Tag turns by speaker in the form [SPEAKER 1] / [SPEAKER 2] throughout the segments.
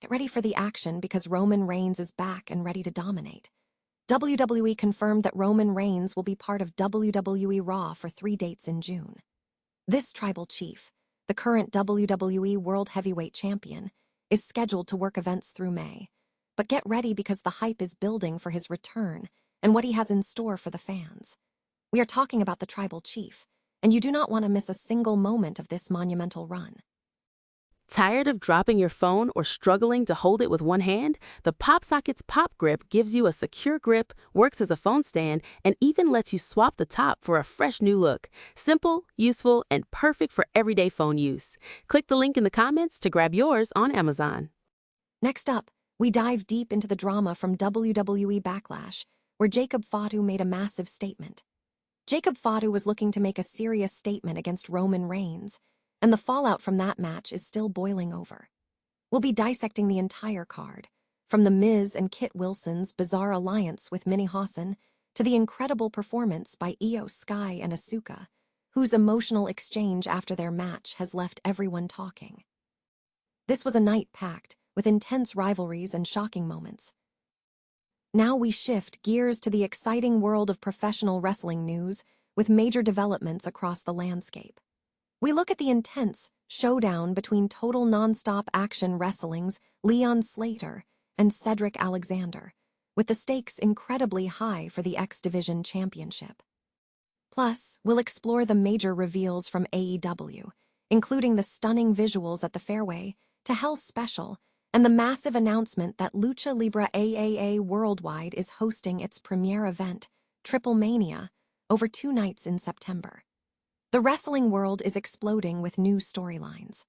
[SPEAKER 1] Get ready for the action because Roman Reigns is back and ready to dominate. WWE confirmed that Roman Reigns will be part of WWE Raw for 3 dates in June. This tribal chief, the current WWE World Heavyweight Champion, is scheduled to work events through May. But get ready because the hype is building for his return and what he has in store for the fans. We are talking about the tribal chief, and you do not want to miss a single moment of this monumental run.
[SPEAKER 2] Tired of dropping your phone or struggling to hold it with one hand? The PopSockets Pop Grip gives you a secure grip, works as a phone stand, and even lets you swap the top for a fresh new look. Simple, useful, and perfect for everyday phone use. Click the link in the comments to grab yours on Amazon.
[SPEAKER 1] Next up, we dive deep into the drama from WWE Backlash, where Jacob Fatu made a massive statement. Jacob Fatu was looking to make a serious statement against Roman Reigns, and the fallout from that match is still boiling over. We'll be dissecting the entire card, from The Miz and Kit Wilson's bizarre alliance with Minnie Hassan to the incredible performance by Iyo Sky and Asuka, whose emotional exchange after their match has left everyone talking. This was a night packed with intense rivalries and shocking moments. Now we shift gears to the exciting world of professional wrestling news with major developments across the landscape. We look at the intense showdown between total nonstop action wrestling's Leon Slater and Cedric Alexander, with the stakes incredibly high for the X Division Championship. Plus, we'll explore the major reveals from AEW, including the stunning visuals at the Fairway to Hell's Special and the massive announcement that Lucha Libre AAA Worldwide is hosting its premiere event, Triple Mania, over 2 nights in September. The wrestling world is exploding with new storylines.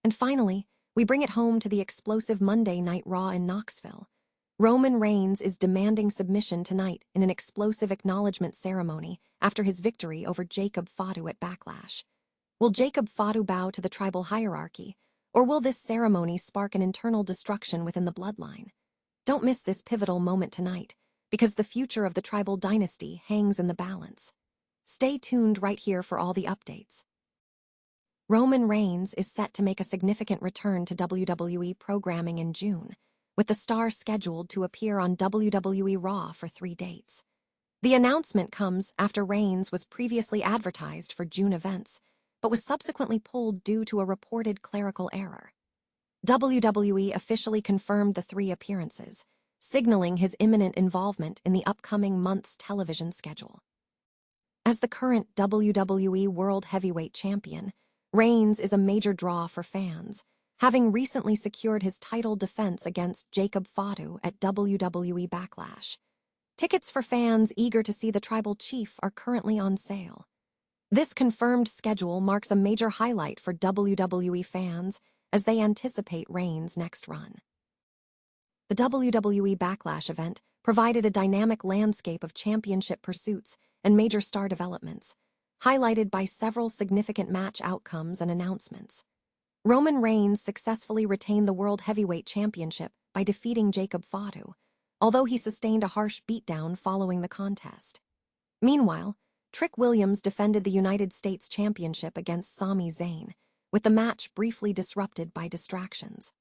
[SPEAKER 1] And finally, we bring it home to the explosive Monday Night Raw in Knoxville. Roman Reigns is demanding submission tonight in an explosive acknowledgment ceremony after his victory over Jacob Fatu at Backlash. Will Jacob Fatu bow to the tribal hierarchy, or will this ceremony spark an internal destruction within the bloodline? Don't miss this pivotal moment tonight, because the future of the tribal dynasty hangs in the balance. Stay tuned right here for all the updates. Roman Reigns is set to make a significant return to WWE programming in June, with the star scheduled to appear on WWE Raw for 3 dates. The announcement comes after Reigns was previously advertised for June events, but was subsequently pulled due to a reported clerical error. WWE officially confirmed the 3 appearances, signaling his imminent involvement in the upcoming month's television schedule. As the current WWE World Heavyweight Champion, Reigns is a major draw for fans, having recently secured his title defense against Jacob Fatu at WWE Backlash. Tickets for fans eager to see the tribal chief are currently on sale. This confirmed schedule marks a major highlight for WWE fans as they anticipate Reigns' next run. The WWE Backlash event provided a dynamic landscape of championship pursuits and major star developments, highlighted by several significant match outcomes and announcements. Roman Reigns successfully retained the World Heavyweight Championship by defeating Jacob Fatu, although he sustained a harsh beatdown following the contest. Meanwhile, Trick Williams defended the United States Championship against Sami Zayn, with the match briefly disrupted by distractions.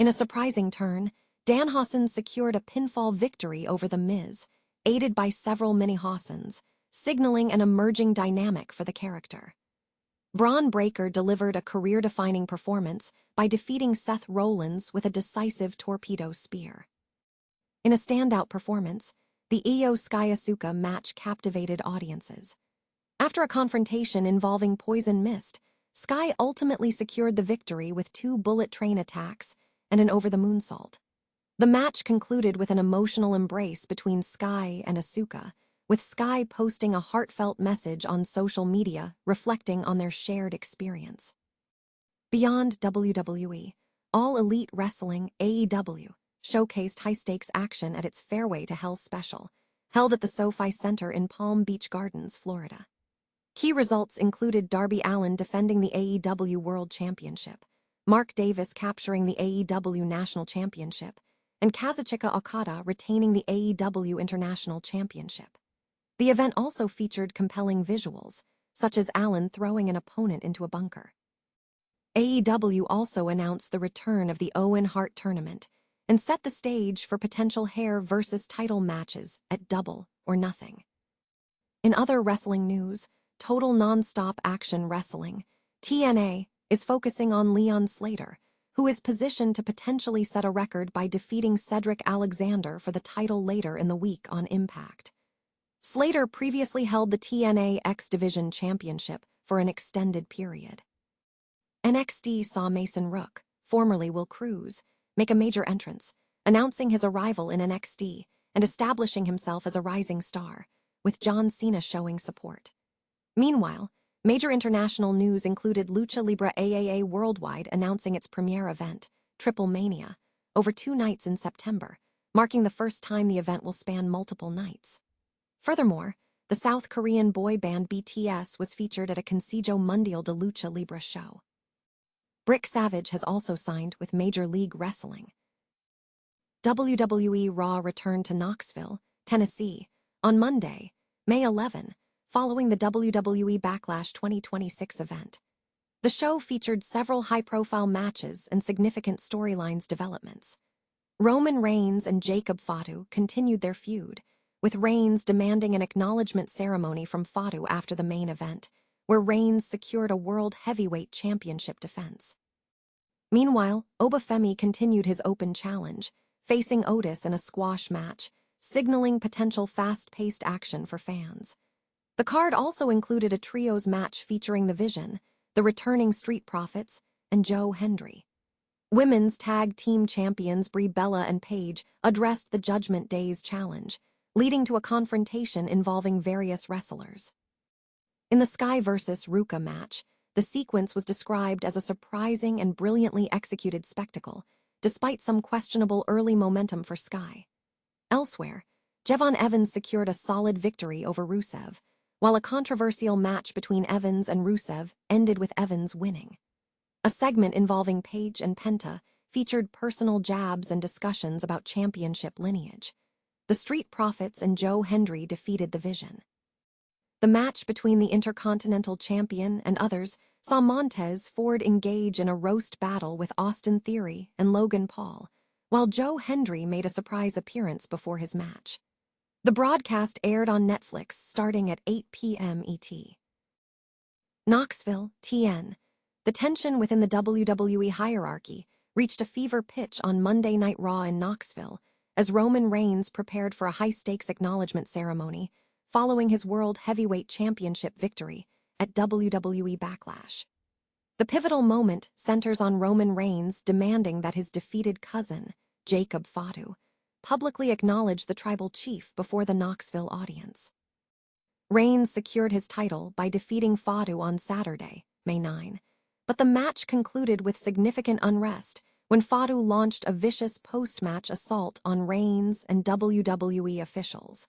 [SPEAKER 1] In a surprising turn, Danhausen secured a pinfall victory over The Miz, aided by several Minnie Hassans, signaling an emerging dynamic for the character. Braun Breaker delivered a career-defining performance by defeating Seth Rollins with a decisive torpedo spear. In a standout performance, the Iyo Sky Asuka match captivated audiences. After a confrontation involving poison mist, Sky ultimately secured the victory with 2 bullet train attacks and an over-the-moonsault. The match concluded with an emotional embrace between Sky and Asuka, with Sky posting a heartfelt message on social media reflecting on their shared experience. Beyond WWE, All Elite Wrestling AEW showcased high-stakes action at its Fairway to Hell special, held at the SoFi Center in Palm Beach Gardens, Florida. Key results included Darby Allin defending the AEW World Championship, Mark Davis capturing the AEW National Championship, and Kazuchika Okada retaining the AEW International Championship. The event also featured compelling visuals, such as Allin throwing an opponent into a bunker. AEW also announced the return of the Owen Hart tournament and set the stage for potential hair versus title matches at Double or Nothing. In other wrestling news, Total Nonstop Action Wrestling, TNA, is focusing on Leon Slater, who is positioned to potentially set a record by defeating Cedric Alexander for the title later in the week on Impact. Slater previously held the TNA X Division Championship for an extended period. NXT saw Mason Rook, formerly Will Cruz, make a major entrance, announcing his arrival in NXT and establishing himself as a rising star, with John Cena showing support. Meanwhile, major international news included Lucha Libre AAA Worldwide announcing its premiere event, Triple Mania, over 2 nights in September, marking the first time the event will span multiple nights. Furthermore, the South Korean boy band BTS was featured at a Consejo Mundial de Lucha Libre show. Brick Savage has also signed with Major League Wrestling. WWE Raw returned to Knoxville, Tennessee, on Monday, May 11, following the WWE Backlash 2026 event. The show featured several high-profile matches and significant storylines developments. Roman Reigns and Jacob Fatu continued their feud, with Reigns demanding an acknowledgement ceremony from Fatu after the main event, where Reigns secured a World Heavyweight Championship defense. Meanwhile, Obafemi continued his open challenge, facing Otis in a squash match, signaling potential fast-paced action for fans. The card also included a trios match featuring The Vision, the returning Street Profits, and Joe Hendry. Women's tag team champions Brie Bella and Paige addressed the Judgment Day's challenge, leading to a confrontation involving various wrestlers. In the Sky vs. Ruka match, the sequence was described as a surprising and brilliantly executed spectacle, despite some questionable early momentum for Sky. Elsewhere, Jevon Evans secured a solid victory over Rusev, while a controversial match between Evans and Rusev ended with Evans winning. A segment involving Paige and Penta featured personal jabs and discussions about championship lineage. The Street Profits and Joe Hendry defeated The Vision. The match between the Intercontinental Champion and others saw Montez Ford engage in a roast battle with Austin Theory and Logan Paul, while Joe Hendry made a surprise appearance before his match. The broadcast aired on Netflix starting at 8 p.m. ET. Knoxville, TN. The tension within the WWE hierarchy reached a fever pitch on Monday Night Raw in Knoxville as Roman Reigns prepared for a high-stakes acknowledgement ceremony following his World Heavyweight Championship victory at WWE Backlash. The pivotal moment centers on Roman Reigns demanding that his defeated cousin, Jacob Fatu, publicly acknowledge the tribal chief before the Knoxville audience. Reigns secured his title by defeating Fatu on Saturday, May 9, but the match concluded with significant unrest when Fatu launched a vicious post-match assault on Reigns and WWE officials.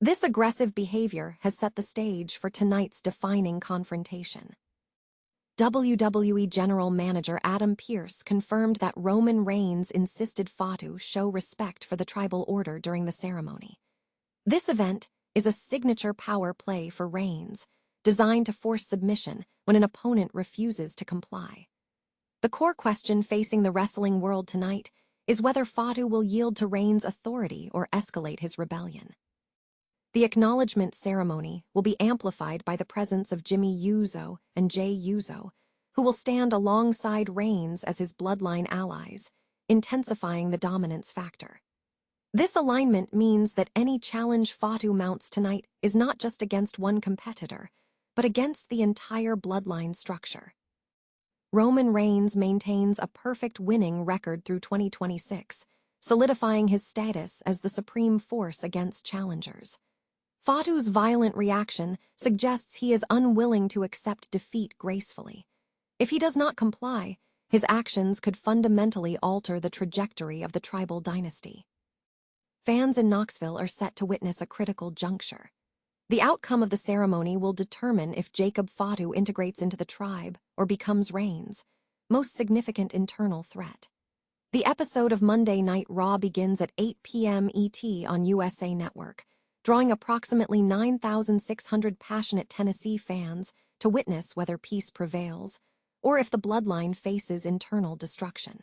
[SPEAKER 1] This aggressive behavior has set the stage for tonight's defining confrontation. WWE General Manager Adam Pearce confirmed that Roman Reigns insisted Fatu show respect for the tribal order during the ceremony. This event is a signature power play for Reigns, designed to force submission when an opponent refuses to comply. The core question facing the wrestling world tonight is whether Fatu will yield to Reigns' authority or escalate his rebellion. The acknowledgement ceremony will be amplified by the presence of Jimmy Uso and Jey Uso, who will stand alongside Reigns as his bloodline allies, intensifying the dominance factor. This alignment means that any challenge Fatu mounts tonight is not just against one competitor, but against the entire bloodline structure. Roman Reigns maintains a perfect winning record through 2026, solidifying his status as the supreme force against challengers. Fatu's violent reaction suggests he is unwilling to accept defeat gracefully. If he does not comply, his actions could fundamentally alter the trajectory of the tribal dynasty. Fans in Knoxville are set to witness a critical juncture. The outcome of the ceremony will determine if Jacob Fatu integrates into the tribe or becomes Reigns' most significant internal threat. The episode of Monday Night Raw begins at 8 p.m. ET on USA Network, drawing approximately 9,600 passionate Tennessee fans to witness whether peace prevails or if the bloodline faces internal destruction.